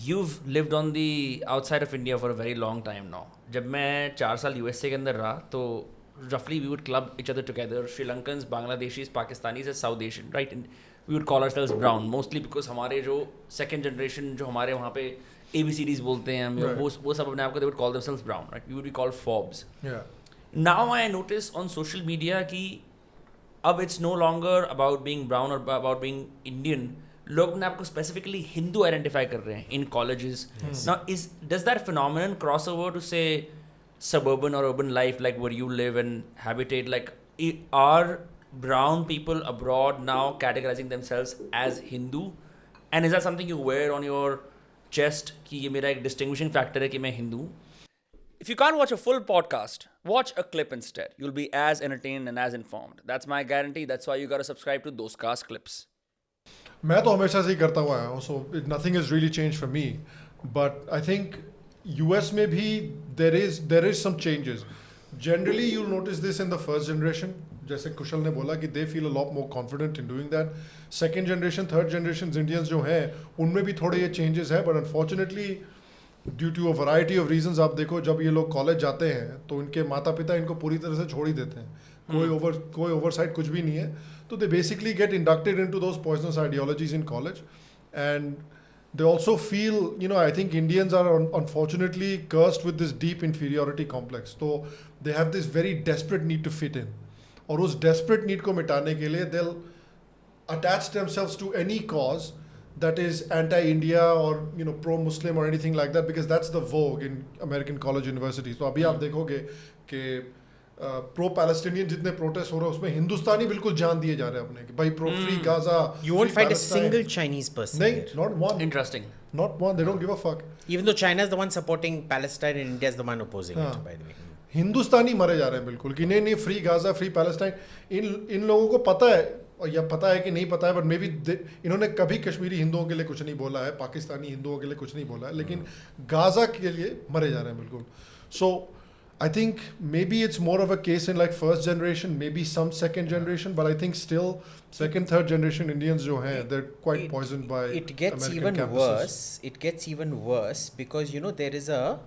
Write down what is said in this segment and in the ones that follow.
you've lived on the outside of India for a very long time now. जब मैं 4 साल USA के अंदर रहा तो roughly we would club each other together. Sri Lankans, Bangladeshis, Pakistanis as South Asian, right? And we would call ourselves brown mostly because हमारे जो second generation जो हमारे वहाँ पे ABCDs बोलते हैं हम वो सब अपने आप को they would call themselves brown, right? We would be called fobs. Yeah. Now I notice on social media कि अब it's no longer about being brown or about being Indian. लोग अपने आप को specifically Hindu identify कर रहे हैं in colleges. Now does that phenomenon cross over to say suburban or urban life like where you live and habitate? Like are brown people abroad now categorizing themselves as Hindu? And is that something you wear on your chest कि ये मेरा एक distinguishing factor है कि मैं हिंदू हूँ? If you can't watch a full podcast, watch a clip instead. You'll be as entertained and as informed. That's my guarantee. That's why you gotta subscribe to those cast clips. मैं तो हमेशा से ही करता हुआ हूँ, so nothing has really changed for me. But I think US में भी there is some changes. Generally, you'll notice this in the first generation. जैसे कुशल ने बोला कि they feel a lot more confident in doing that. Second generation, third generation Indians जो हैं, उनमें भी थोड़े ये changes हैं. But unfortunately, due to a variety of reasons, आप देखो जब ये लोग कॉलेज जाते हैं तो इनके माता पिता इनको पूरी तरह से छोड़ ही देते हैं. कोई ओवरसाइट कुछ भी नहीं है. तो they basically get inducted into those poisonous ideologies in college, and they also feel, I think Indians are unfortunately cursed with this deep inferiority complex. So they have this very desperate need to fit in. और उस desperate need को मिटाने के लिए they'll attach themselves to any cause that is anti-India or pro-Muslim or anything like that, because that's the vogue in American college universities. तो अभी आप देखोगे कि pro-Palestinian जितने protest हो रहे हैं उसमें हिंदुस्तानी बिल्कुल जान दिए जा रहे हैं अपने कि भाई pro-free Gaza. You won't find a single Chinese person नहीं, here. not one. Interesting. Not one. They don't give a fuck. Even though China is the one supporting Palestine and India is the one opposing it, by the way. हिंदुस्तानी मरे जा रहे हैं बिल्कुल कि नहीं free Gaza free Palestine. इन लोगों को पता है, या पता है कि नहीं पता है, बट मे बी इन्होंने कभी कश्मीरी हिंदुओं के लिए कुछ नहीं बोला है, पाकिस्तानी हिंदुओं के लिए कुछ नहीं बोला है, लेकिन गाजा के लिए मरे जा रहे हैं बिल्कुल. सो I think maybe it's more of a case in like first generation, maybe some second generation, but I think still second, third generation Indians jo hain, they're quite poisoned by it gets American even campuses. worse. It gets even worse because there is a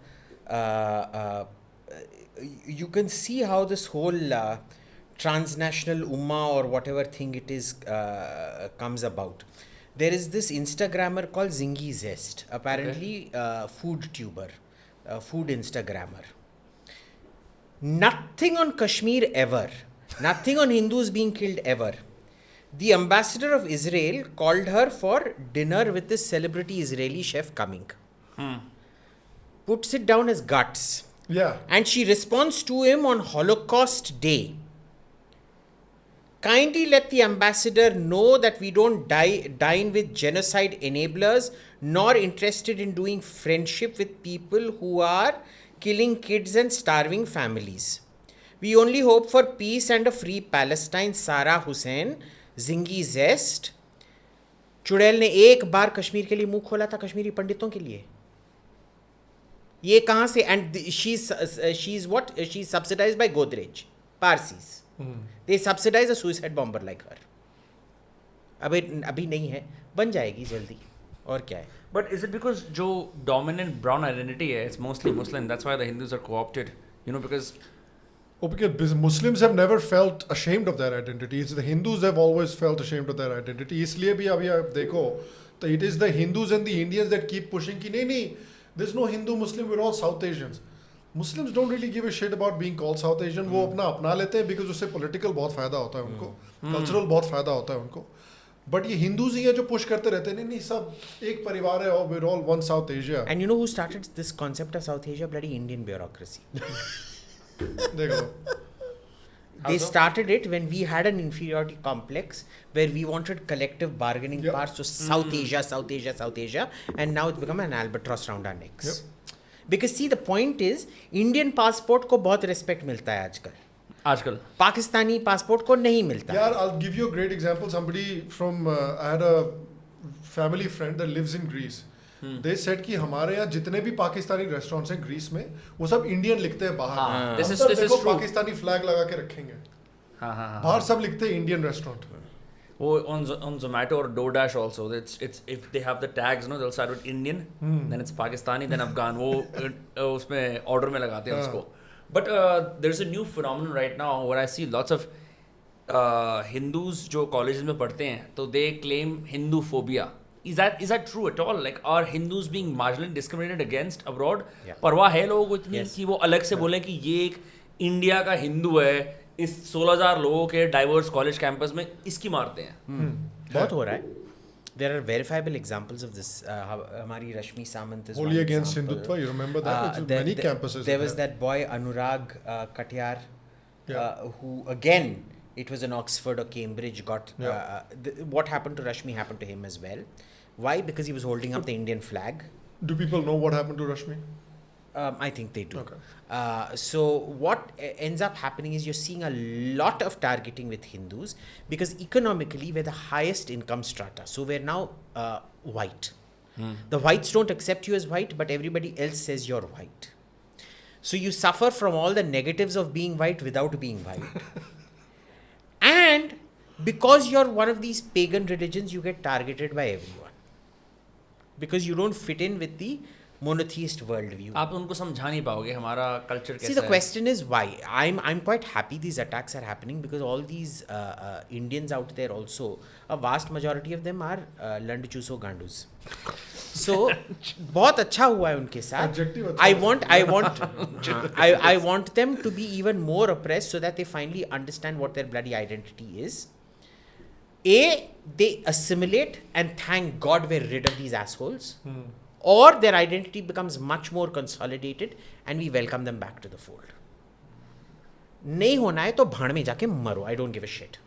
you can see how this whole transnational ummah or whatever thing it is comes about. There is this Instagrammer called Zingy Zest, apparently food tuber, food Instagrammer. Nothing on Kashmir ever, nothing on Hindus being killed ever. The ambassador of Israel called her for dinner with this celebrity Israeli chef coming. Puts it down as guts. Yeah. And she responds to him on Holocaust Day. Kindly let the ambassador know that we don't dine with genocide enablers, nor interested in doing friendship with people who are killing kids and starving families. We only hope for peace and a free Palestine. Sarah Hussain, Zingy Zest. चुड़ैल ने एक बार कश्मीर के लिए मुंह खोला था कश्मीरी पंडितों के लिए. ये कहाँ से? And she's what? She's subsidized by Godrej, Parsis. They subsidize a suicide bomber like her. अभी नहीं है, बन जाएगी जल्दी. और क्या है? But is it because जो dominant brown identity है, it's mostly Muslim, that's why the Hindus are co-opted, because... Oh, because Muslims have never felt ashamed of their identity. It's the Hindus have always felt ashamed of their identity. इसलिए भी अभी आप देखो, तो it is the Hindus and the Indians that keep pushing कि नहीं, there's no Hindu Muslim, we're all South Asians. Muslims don't really give a shit about being called South Asian. वो अपना लेते हैं because उससे political बहुत फायदा होता है उनको, cultural बहुत फायदा होता है उनको. But ये हिंदूज ही हैं जो पुश करते रहते हैं नहीं सब एक परिवार है और we're all one South Asia. And you know who started this concept of South Asia? Bloody Indian bureaucracy. देखो. They started it when we had an inferiority complex where we wanted collective bargaining powers. So South Asia, and now it's become an albatross around our necks. Yep. Because see, the point is, Indian passport को बहुत respect मिलता है आजकल. Pakistani passport को नहीं मिलता. यार, I'll give you a great example. Somebody from I had a family friend that lives in Greece. They said कि हमारे यहाँ जितने भी पाकिस्तानी रेस्टोरेंट्स हैं ग्रीस में वो सब इंडियन लिखते हैं बाहर. This is देखो true. पाकिस्तानी फ्लैग लगा के रखेंगे. बाहर सब लिखते हैं इंडियन रेस्टोरेंट. वो on Zomato or DoorDash also, it's if they have the tags, they'll start with Indian, then it's Pakistani, then Afghan. वो उसमें order में लगाते हैं उसको. But there's a new phenomenon right now where I see lots of Hindus जो colleges में पढ़ते हैं, तो they claim Hindu phobia. Is that true at all? Like, are Hindus being marginally discriminated against abroad? Yeah. परवाह है लोगों को इतनी Yes. कि वो अलग से बोलें कि ये एक इंडिया का हिंदू है, इस 16,000 लोगों के डाइवर्स कॉलेज कैंपस में इसकी मारते हैं. बहुत हो रहा है. There are verifiable examples of this. हमारी रश्मि सामंत is Only one against example. Hindutva, you remember that? It's many campuses. There in was that boy Anurag Katyar, Yeah. who again, it was in Oxford or Cambridge. Got Yeah. what happened to Rashmi happened to him as well. Why? Because he was holding up the Indian flag. Do people know what happened to Rashmi? I think they do. Okay. So what ends up happening is you're seeing a lot of targeting with Hindus because economically we're the highest income strata. So we're now white. The whites don't accept you as white, but everybody else says you're white. So you suffer from all the negatives of being white without being white. And because you're one of these pagan religions, you get targeted by everyone. Because you don't fit in with the monotheist worldview. आप उनको समझा नहीं पाओगे हमारा culture See, कैसा the है. question is why. I'm quite happy these attacks are happening because all these Indians out there also, a vast majority of them are Land Chuso Gandus. So बहुत अच्छा हुआ है उनके साथ. Adjective अच्छा I want them to be even more oppressed so that they finally understand what their bloody identity is. They assimilate and thank God we're rid of these assholes. Or their identity becomes much more consolidated and we welcome them back to the fold. नहीं होना है तो भाड़ में जाके मरो. I don't give a shit.